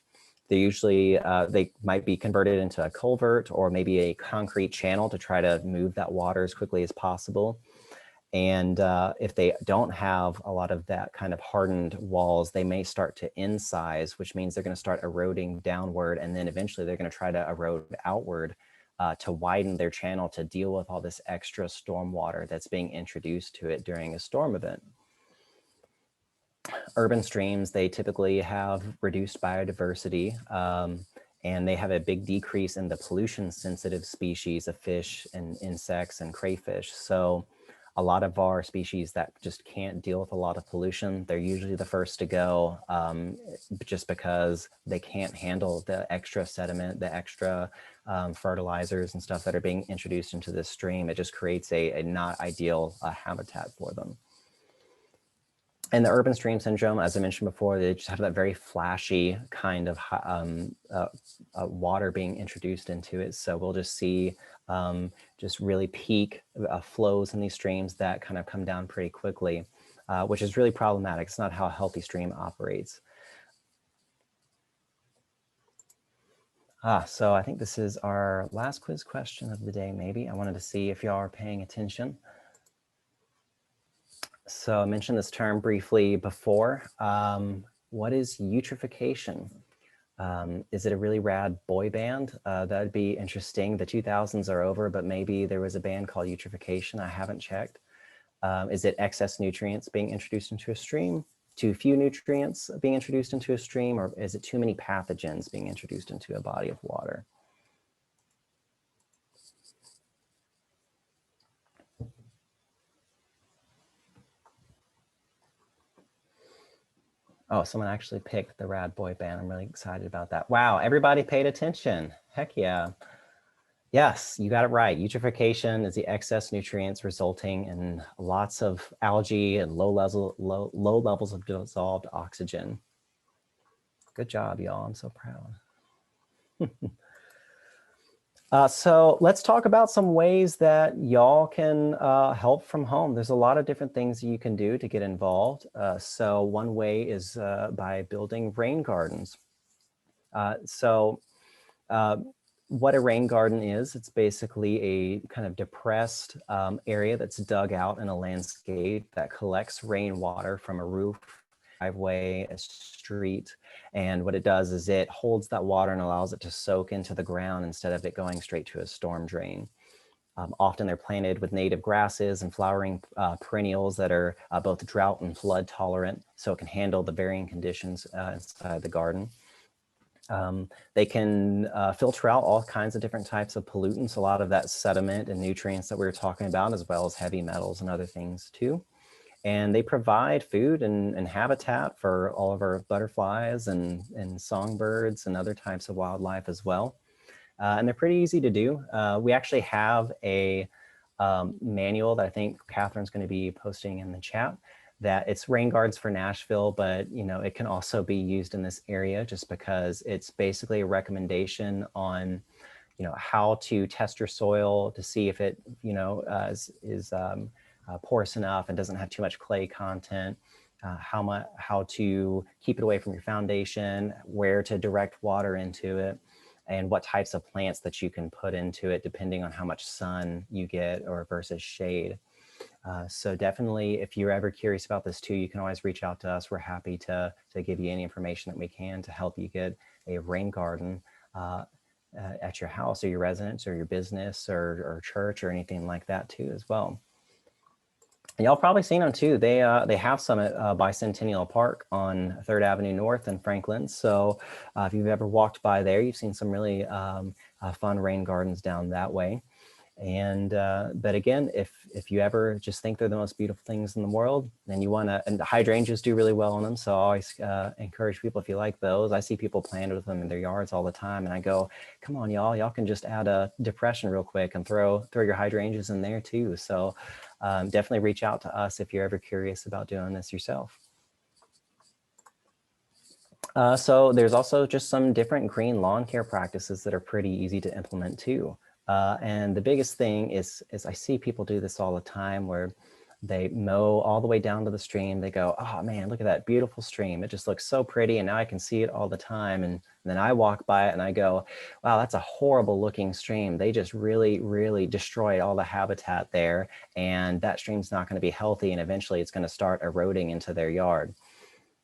They usually, they might be converted into a culvert or maybe a concrete channel to try to move that water as quickly as possible. And if they don't have a lot of that kind of hardened walls, they may start to incise, which means they're going to start eroding downward. And then eventually they're going to try to erode outward to widen their channel to deal with all this extra stormwater that's being introduced to it during a storm event. Urban streams, they typically have reduced biodiversity, and they have a big decrease in the pollution sensitive species of fish and insects and crayfish. So a lot of our species that just can't deal with a lot of pollution, they're usually the first to go, just because they can't handle the extra sediment, the extra fertilizers and stuff that are being introduced into this stream. It just creates a not ideal habitat for them. And the urban stream syndrome, as I mentioned before, they just have that very flashy kind of water being introduced into it. So we'll just see just really peak flows in these streams that kind of come down pretty quickly, which is really problematic. It's not how a healthy stream operates. So I think this is our last quiz question of the day, maybe. I wanted to see if y'all are paying attention. So I mentioned this term briefly before. What is eutrophication? Is it a really rad boy band? That'd be interesting. The 2000s are over, but maybe there was a band called Eutrophication. I haven't checked. Is it excess nutrients being introduced into a stream? Too few nutrients being introduced into a stream? Or is it too many pathogens being introduced into a body of water? Oh, someone actually picked the Rad Boy band. I'm really excited about that. Wow, everybody paid attention. Heck yeah. Yes, you got it right. Eutrophication is the excess nutrients resulting in lots of algae and low levels of dissolved oxygen. Good job, y'all. I'm so proud. So let's talk about some ways that y'all can help from home. There's a lot of different things you can do to get involved. So one way is by building rain gardens. What a rain garden is, it's basically a kind of depressed area that's dug out in a landscape that collects rainwater from a roof, driveway, a street. And what it does is it holds that water and allows it to soak into the ground instead of it going straight to a storm drain. Often they're planted with native grasses and flowering perennials that are both drought and flood tolerant, so it can handle the varying conditions inside the garden. They can filter out all kinds of different types of pollutants, a lot of that sediment and nutrients that we were talking about, as well as heavy metals and other things too. And they provide food and habitat for all of our butterflies and songbirds and other types of wildlife as well. And they're pretty easy to do. We actually have a manual that I think Catherine's going to be posting in the chat, that it's rain gardens for Nashville, but it can also be used in this area just because it's basically a recommendation on how to test your soil to see if it is porous enough and doesn't have too much clay content, how to keep it away from your foundation, where to direct water into it, and what types of plants that you can put into it depending on how much sun you get or versus shade. So definitely, if you're ever curious about this too, you can always reach out to us. We're happy to give you any information that we can to help you get a rain garden at your house or your residence or your business or church or anything like that too as well. And y'all probably seen them too. They have some at Bicentennial Park on 3rd Avenue North in Franklin. So if you've ever walked by there, you've seen some really fun rain gardens down that way. And but again, if you ever just think they're the most beautiful things in the world, then you want to, and the hydrangeas do really well on them. So I always encourage people, if you like those, I see people planted with them in their yards all the time. And I go, come on, y'all can just add a depression real quick and throw your hydrangeas in there too. So definitely reach out to us if you're ever curious about doing this yourself. So there's also just some different green lawn care practices that are pretty easy to implement too. And the biggest thing is I see people do this all the time where they mow all the way down to the stream. They go, oh man, look at that beautiful stream. It just looks so pretty. And now I can see it all the time. And then I walk by it and I go, wow, that's a horrible looking stream. They just really, really destroyed all the habitat there. And that stream's not going to be healthy. And eventually it's going to start eroding into their yard.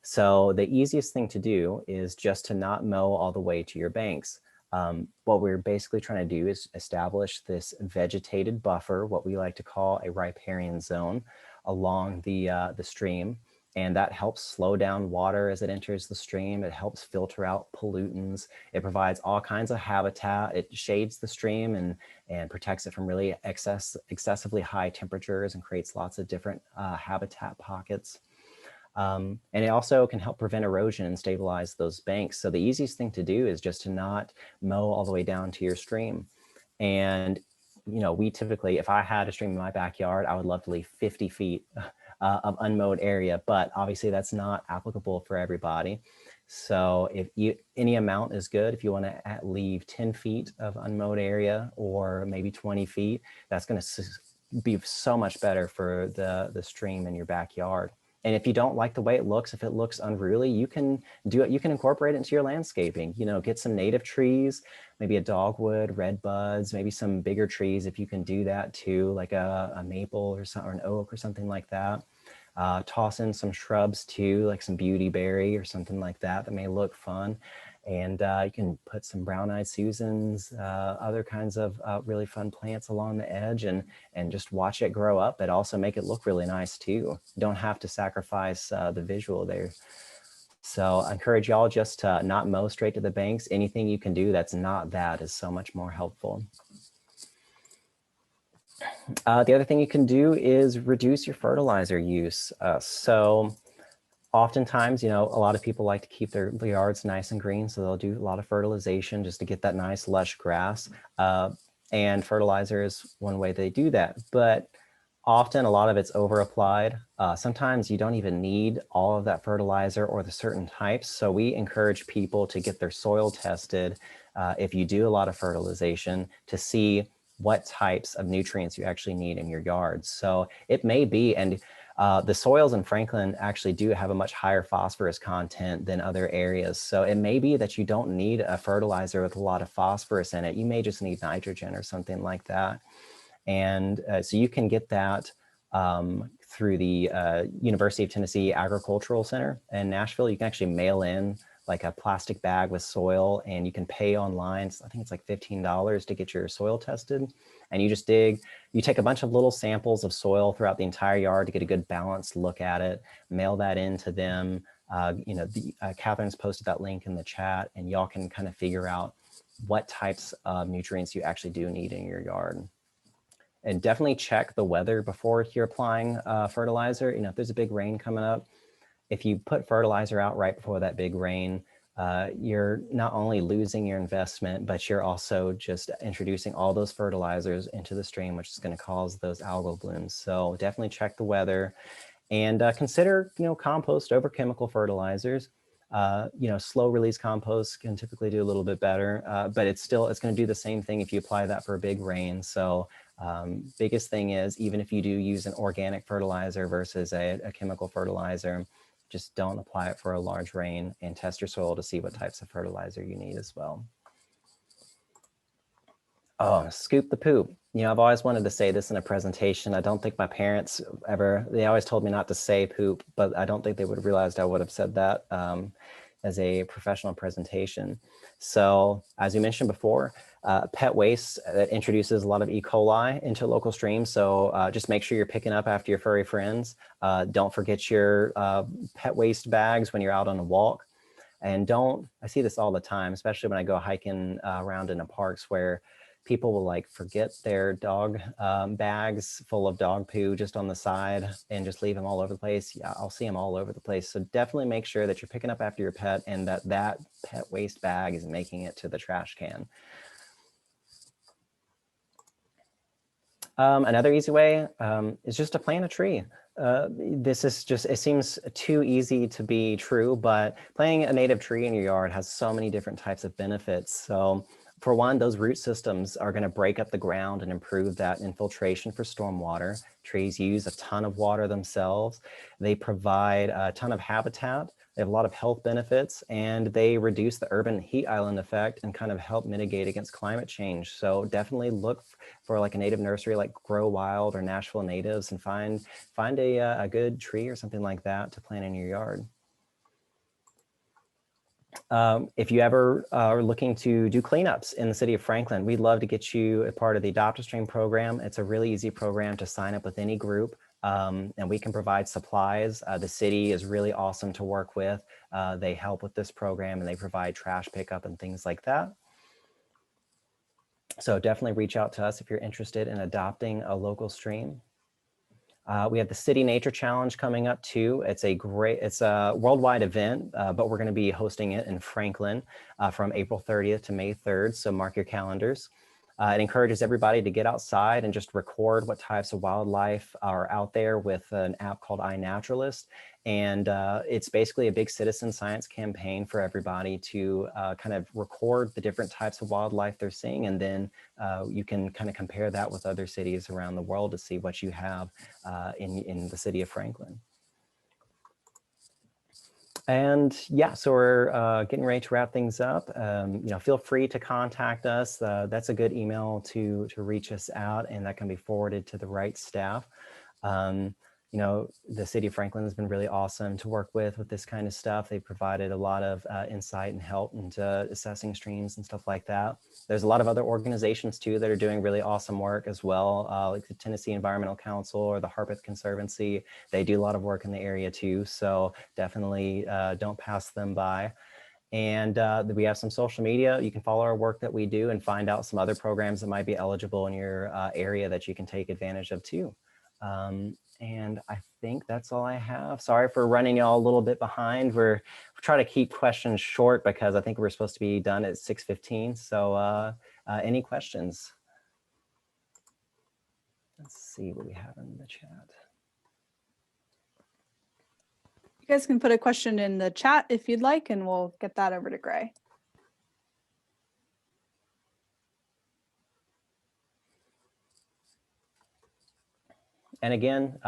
So the easiest thing to do is just to not mow all the way to your banks. What we're basically trying to do is establish this vegetated buffer, what we like to call a riparian zone, along the stream. And that helps slow down water as it enters the stream. It helps filter out pollutants. It provides all kinds of habitat. It shades the stream and protects it from really excessively high temperatures and creates lots of different habitat pockets. And it also can help prevent erosion and stabilize those banks. So the easiest thing to do is just to not mow all the way down to your stream. And, we typically, if I had a stream in my backyard, I would love to leave 50 feet of unmowed area, but obviously that's not applicable for everybody. So any amount is good. If you want to leave 10 feet of unmowed area or maybe 20 feet, that's going to be so much better for the stream in your backyard. And if you don't like the way it looks, if it looks unruly, you can do it. You can incorporate it into your landscaping. Get some native trees, maybe a dogwood, red buds, maybe some bigger trees if you can do that too, like a maple or an oak or something like that. Toss in some shrubs too, like some beautyberry or something like that may look fun. And you can put some brown-eyed Susans, other kinds of really fun plants along the edge and just watch it grow up, but also make it look really nice too. You don't have to sacrifice the visual there. So I encourage y'all just to not mow straight to the banks. Anything you can do that's not that is so much more helpful. The other thing you can do is reduce your fertilizer use. So Oftentimes, you know, a lot of people like to keep their yards nice and green, so they'll do a lot of fertilization just to get that nice lush grass. And fertilizer is one way they do that. But often a lot of it's over applied. Sometimes you don't even need all of that fertilizer or the certain types. So we encourage people to get their soil tested if you do a lot of fertilization to see what types of nutrients you actually need in your yard. So it may be, and the soils in Franklin actually do have a much higher phosphorus content than other areas. So it may be that you don't need a fertilizer with a lot of phosphorus in it. You may just need nitrogen or something like that. And so you can get that through the University of Tennessee Agricultural Center in Nashville. You can actually mail in like a plastic bag with soil, and you can pay online. I think it's like $15 to get your soil tested. And you just dig, you take a bunch of little samples of soil throughout the entire yard to get a good balanced look at it, mail that into them. You know, Catherine's posted that link in the chat, and y'all can kind of figure out what types of nutrients you actually do need in your yard. And definitely check the weather before you're applying fertilizer. You know, if there's a big rain coming up, if you put fertilizer out right before that big rain, you're not only losing your investment, but you're also just introducing all those fertilizers into the stream, which is going to cause those algal blooms. So definitely check the weather, and consider, you know, compost over chemical fertilizers. You know, slow release compost can typically do a little bit better, but it's going to do the same thing if you apply that for a big rain. So biggest thing is, even if you do use an organic fertilizer versus a chemical fertilizer, just don't apply it for a large rain, and test your soil to see what types of fertilizer you need as well. Oh, scoop the poop. You know, I've always wanted to say this in a presentation. I don't think my parents ever, they always told me not to say poop, but I don't think they would have realized I would have said that as a professional presentation. So as we mentioned before, pet waste that introduces a lot of E. coli into local streams. So just make sure you're picking up after your furry friends. Don't forget your pet waste bags when you're out on a walk. And I see this all the time, especially when I go hiking around in the parks, where people will like forget their dog bags full of dog poo just on the side and just leave them all over the place. Yeah, I'll see them all over the place. So definitely make sure that you're picking up after your pet, and that pet waste bag is making it to the trash can. Another easy way is just to plant a tree. This is just, it seems too easy to be true, but planting a native tree in your yard has so many different types of benefits. So for one, those root systems are going to break up the ground and improve that infiltration for stormwater. Trees use a ton of water themselves. They provide a ton of habitat. They have a lot of health benefits, and they reduce the urban heat island effect and kind of help mitigate against climate change. So definitely look for like a native nursery like Grow Wild or Nashville Natives, and find a good tree or something like that to plant in your yard. If you ever are looking to do cleanups in the city of Franklin, we'd love to get you a part of the Adopt a Stream program. It's a really easy program to sign up with any group, and we can provide supplies. The city is really awesome to work with. They help with this program, and they provide trash pickup and things like that. So definitely reach out to us if you're interested in adopting a local stream. We have the City Nature Challenge coming up too. It's a worldwide event, but we're going to be hosting it in Franklin from April 30th to May 3rd. So mark your calendars. It encourages everybody to get outside and just record what types of wildlife are out there with an app called iNaturalist. And it's basically a big citizen science campaign for everybody to kind of record the different types of wildlife they're seeing. And then you can kind of compare that with other cities around the world to see what you have in the city of Franklin. And yeah, so we're getting ready to wrap things up. You know, feel free to contact us. That's a good email to reach us out, and that can be forwarded to the right staff. You know, the city of Franklin has been really awesome to work with this kind of stuff. They provided a lot of insight and help into assessing streams and stuff like that. There's a lot of other organizations too that are doing really awesome work as well, like the Tennessee Environmental Council or the Harp Conservancy. They do a lot of work in the area too, so definitely don't pass them by. And we have some social media. You can follow our work that we do and find out some other programs that might be eligible in your area that you can take advantage of too. And I think that's all I have. Sorry for running y'all a little bit behind. We're trying to keep questions short because I think we're supposed to be done at 6:15. So any questions? Let's see what we have in the chat. You guys can put a question in the chat if you'd like, and we'll get that over to Gray. And again,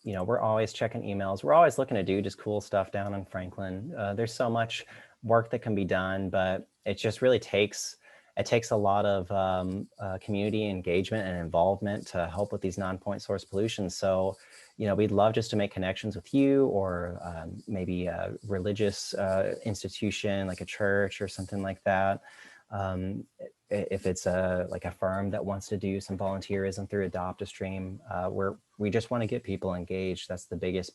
you know, we're always checking emails. We're always looking to do just cool stuff down in Franklin. There's so much work that can be done, but it just really takes a lot of community engagement and involvement to help with these non-point source pollutions. So, you know, we'd love just to make connections with you, or maybe a religious institution like a church or something like that. If it's like a firm that wants to do some volunteerism through Adopt a Stream, we just want to get people engaged. That's the biggest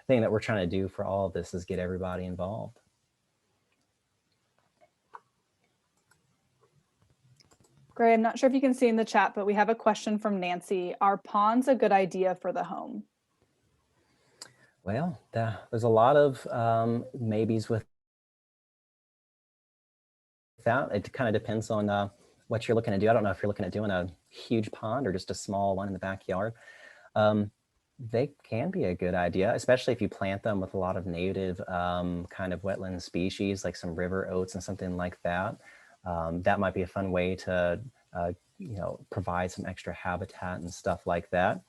thing that we're trying to do for all of this, is get everybody involved. Gray, I'm not sure if you can see in the chat, but we have a question from Nancy. Are ponds a good idea for the home? Well, there's a lot of maybes with that. It kind of depends on what you're looking to do. I don't know if you're looking at doing a huge pond or just a small one in the backyard. They can be a good idea, especially if you plant them with a lot of native kind of wetland species, like some river oats and something like that. That might be a fun way to, you know, provide some extra habitat and stuff like that.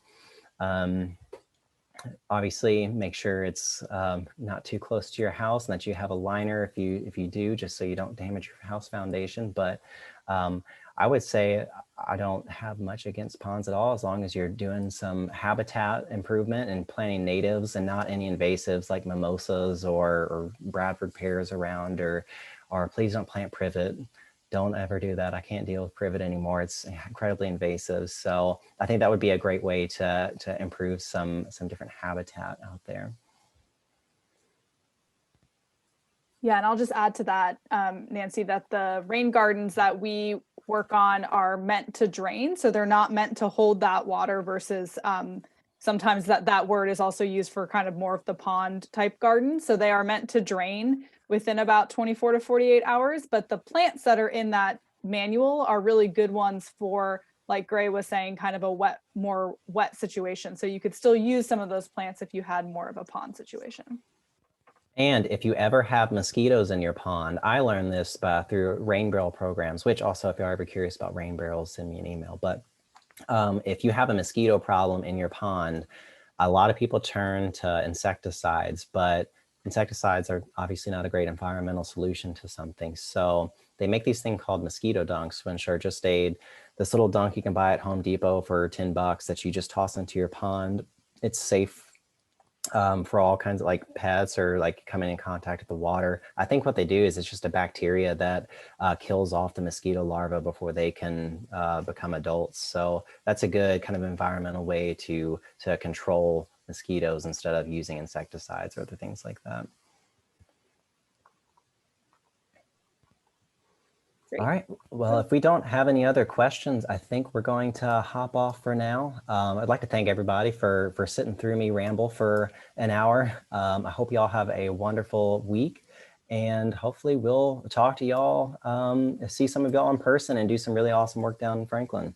Obviously, make sure it's not too close to your house, and that you have a liner if you do, just so you don't damage your house foundation. But I would say I don't have much against ponds at all, as long as you're doing some habitat improvement and planting natives and not any invasives like mimosas or Bradford pears around, or please don't plant privet. Don't ever do that. I can't deal with privet anymore. It's incredibly invasive. So I think that would be a great way to improve some different habitat out there. Yeah, and I'll just add to that, Nancy, that the rain gardens that we work on are meant to drain. So they're not meant to hold that water, versus sometimes that word is also used for kind of more of the pond type garden. So they are meant to drain within about 24 to 48 hours. But the plants that are in that manual are really good ones for, like Gray was saying, kind of a more wet situation. So you could still use some of those plants if you had more of a pond situation. And if you ever have mosquitoes in your pond, I learned this through rain barrel programs, which also, if you're ever curious about rain barrels, send me an email. But if you have a mosquito problem in your pond, a lot of people turn to insecticides, but insecticides are obviously not a great environmental solution to something. So they make these things called Mosquito Dunks, which are just this little dunk you can buy at Home Depot for $10 that you just toss into your pond. It's safe for all kinds of like pets or like coming in contact with the water. I think what they do is it's just a bacteria that kills off the mosquito larvae before they can become adults. So that's a good kind of environmental way to control mosquitoes instead of using insecticides or other things like that. Great. All right. Well, if we don't have any other questions, I think we're going to hop off for now. I'd like to thank everybody for sitting through me ramble for an hour. I hope you all have a wonderful week, and hopefully we'll talk to y'all, see some of y'all in person, and do some really awesome work down in Franklin.